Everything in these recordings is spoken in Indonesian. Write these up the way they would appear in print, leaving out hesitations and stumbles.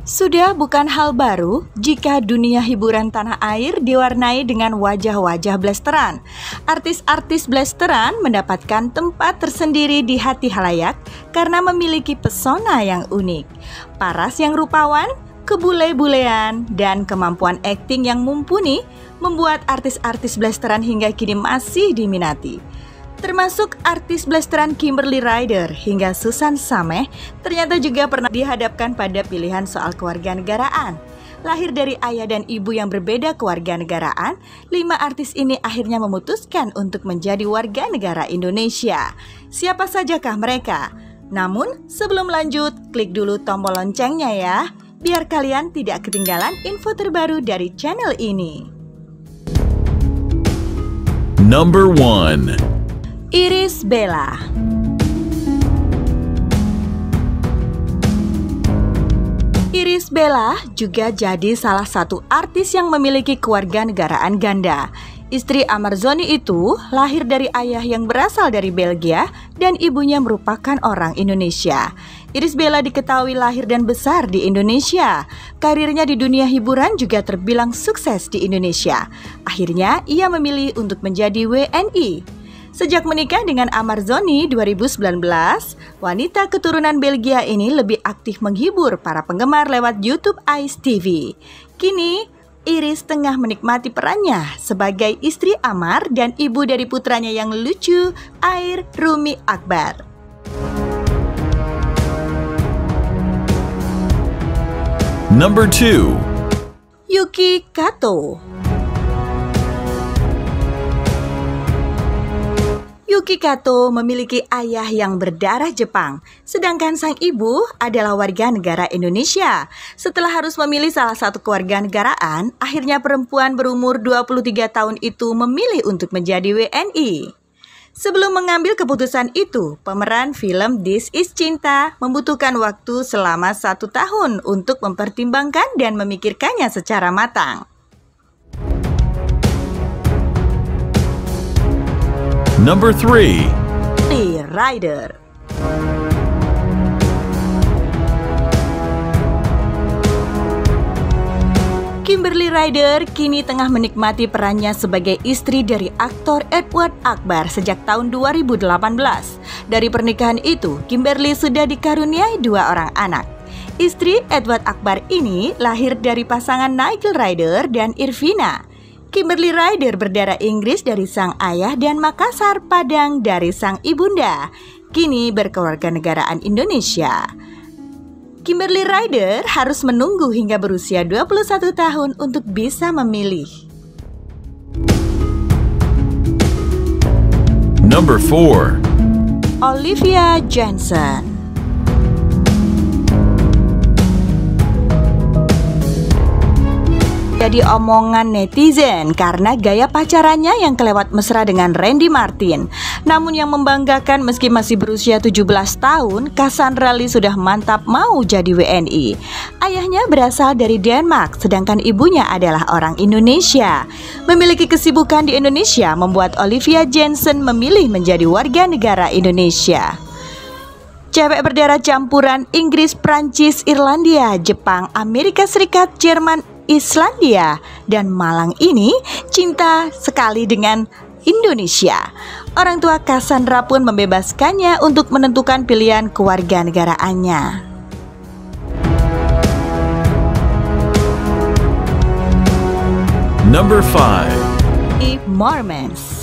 Sudah bukan hal baru jika dunia hiburan tanah air diwarnai dengan wajah-wajah blasteran. Artis-artis blasteran mendapatkan tempat tersendiri di hati halayak karena memiliki pesona yang unik. Paras yang rupawan, kebule-bulean, dan kemampuan akting yang mumpuni membuat artis-artis blasteran hingga kini masih diminati. Termasuk artis blasteran Kimberly Ryder hingga Susan Sameh ternyata juga pernah dihadapkan pada pilihan soal kewarganegaraan. Lahir dari ayah dan ibu yang berbeda kewarganegaraan, 5 artis ini akhirnya memutuskan untuk menjadi warga negara Indonesia. Siapa sajakah mereka? Namun sebelum lanjut, klik dulu tombol loncengnya ya, biar kalian tidak ketinggalan info terbaru dari channel ini. Number 1. Irish Bella. Irish Bella juga jadi salah satu artis yang memiliki kewarganegaraan ganda. Istri Amarzoni itu lahir dari ayah yang berasal dari Belgia dan ibunya merupakan orang Indonesia. Irish Bella diketahui lahir dan besar di Indonesia. Karirnya di dunia hiburan juga terbilang sukses di Indonesia. Akhirnya ia memilih untuk menjadi WNI. Sejak menikah dengan Amarzoni 2019, wanita keturunan Belgia ini lebih aktif menghibur para penggemar lewat YouTube Ice TV. Kini, Iris tengah menikmati perannya sebagai istri Amar dan ibu dari putranya yang lucu, Air Rumi Akbar. Number 2. Yuki Kato. Yuki Kato memiliki ayah yang berdarah Jepang, sedangkan sang ibu adalah warga negara Indonesia. Setelah harus memilih salah satu kewarganegaraan, akhirnya perempuan berumur 23 tahun itu memilih untuk menjadi WNI. Sebelum mengambil keputusan itu, pemeran film This Is Cinta membutuhkan waktu selama 1 tahun untuk mempertimbangkan dan memikirkannya secara matang. Number 3. Kimberly Ryder. Kimberly Ryder kini tengah menikmati perannya sebagai istri dari aktor Edward Akbar sejak tahun 2018. Dari pernikahan itu, Kimberly sudah dikaruniai 2 orang anak. Istri Edward Akbar ini lahir dari pasangan Nigel Ryder dan Irvina. Kimberly Ryder berdarah Inggris dari sang ayah dan Makassar, Padang dari sang ibunda. Kini berkewarganegaraan Indonesia. Kimberly Ryder harus menunggu hingga berusia 21 tahun untuk bisa memilih. Number 4. Olivia Jensen. Jadi omongan netizen karena gaya pacarannya yang kelewat mesra dengan Randy Martin. Namun yang membanggakan meski masih berusia 17 tahun, Cassandra Lee sudah mantap mau jadi WNI. Ayahnya berasal dari Denmark, sedangkan ibunya adalah orang Indonesia. Memiliki kesibukan di Indonesia membuat Olivia Jensen memilih menjadi warga negara Indonesia. Cewek berdarah campuran Inggris, Prancis, Irlandia, Jepang, Amerika Serikat, Jerman, Islandia, dan Malang ini cinta sekali dengan Indonesia. Orang tua Cassandra pun membebaskannya untuk menentukan pilihan kewarganegaraannya. Number 5. Mormons.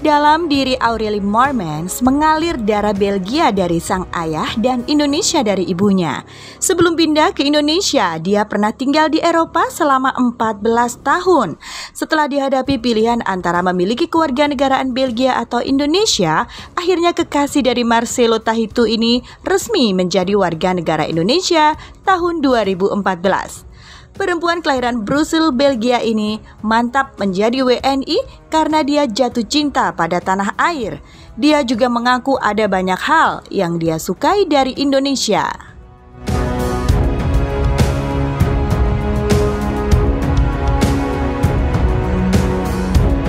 Dalam diri Aurelie Mormons mengalir darah Belgia dari sang ayah dan Indonesia dari ibunya. Sebelum pindah ke Indonesia, dia pernah tinggal di Eropa selama 14 tahun. Setelah dihadapi pilihan antara memiliki kewarganegaraan Belgia atau Indonesia, akhirnya kekasih dari Marcelo Tahitu ini resmi menjadi warga negara Indonesia tahun 2014. Perempuan kelahiran Brussels, Belgia ini mantap menjadi WNI karena dia jatuh cinta pada tanah air. Dia juga mengaku ada banyak hal yang dia sukai dari Indonesia.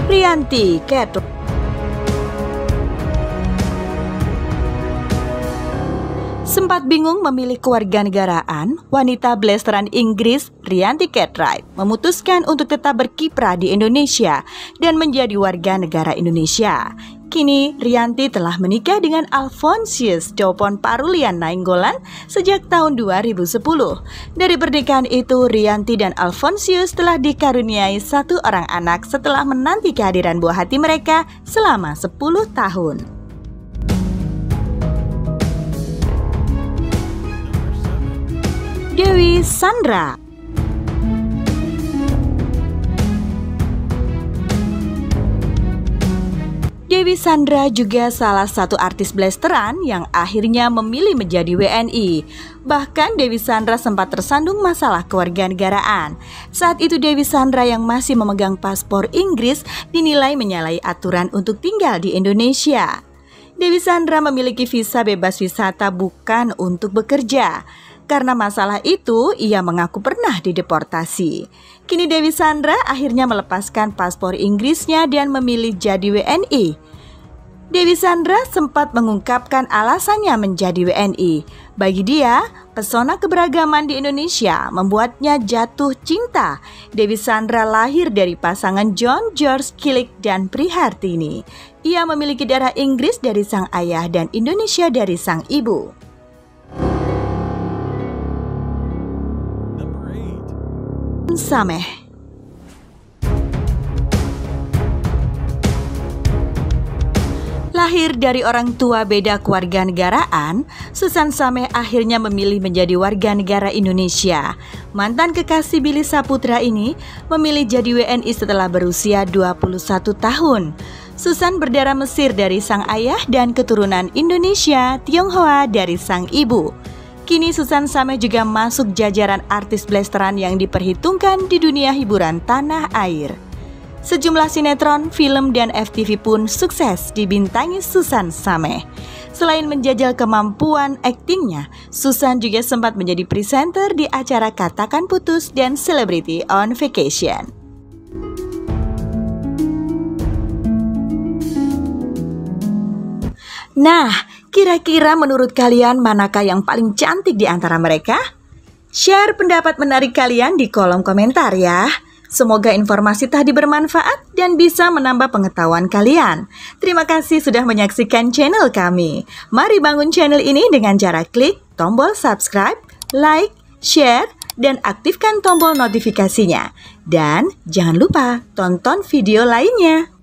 Rianti Keto. Sempat bingung memilih kewarganegaraan, wanita blasteran Inggris Rianti Cartwright memutuskan untuk tetap berkiprah di Indonesia dan menjadi warga negara Indonesia. Kini Rianti telah menikah dengan Alphonsius Dopon Parulian Nainggolan sejak tahun 2010. Dari pernikahan itu, Rianti dan Alphonsius telah dikaruniai 1 orang anak setelah menanti kehadiran buah hati mereka selama 10 tahun. Dewi Sandra. Dewi Sandra juga salah satu artis blasteran yang akhirnya memilih menjadi WNI. Bahkan Dewi Sandra sempat tersandung masalah kewarganegaraan. Saat itu Dewi Sandra yang masih memegang paspor Inggris dinilai menyalahi aturan untuk tinggal di Indonesia. Dewi Sandra memiliki visa bebas wisata bukan untuk bekerja. Karena masalah itu, ia mengaku pernah dideportasi. Kini Dewi Sandra akhirnya melepaskan paspor Inggrisnya dan memilih jadi WNI. Dewi Sandra sempat mengungkapkan alasannya menjadi WNI. Bagi dia, pesona keberagaman di Indonesia membuatnya jatuh cinta. Dewi Sandra lahir dari pasangan John George Killick dan Prihartini. Ia memiliki darah Inggris dari sang ayah dan Indonesia dari sang ibu. Sameh. Lahir dari orang tua beda kewarganegaraan, Susan Sameh akhirnya memilih menjadi warga negara Indonesia. Mantan kekasih Billy Saputra ini memilih jadi WNI setelah berusia 21 tahun. Susan berdarah Mesir dari sang ayah dan keturunan Indonesia, Tionghoa dari sang ibu. Kini Susan Sameh juga masuk jajaran artis blasteran yang diperhitungkan di dunia hiburan tanah air. Sejumlah sinetron, film, dan FTV pun sukses dibintangi Susan Sameh. Selain menjajal kemampuan aktingnya, Susan juga sempat menjadi presenter di acara Katakan Putus dan Celebrity on Vacation. Nah, kira-kira menurut kalian manakah yang paling cantik di antara mereka? Share pendapat menarik kalian di kolom komentar ya. Semoga informasi tadi bermanfaat dan bisa menambah pengetahuan kalian. Terima kasih sudah menyaksikan channel kami. Mari bangun channel ini dengan cara klik tombol subscribe, like, share, dan aktifkan tombol notifikasinya. Dan jangan lupa tonton video lainnya.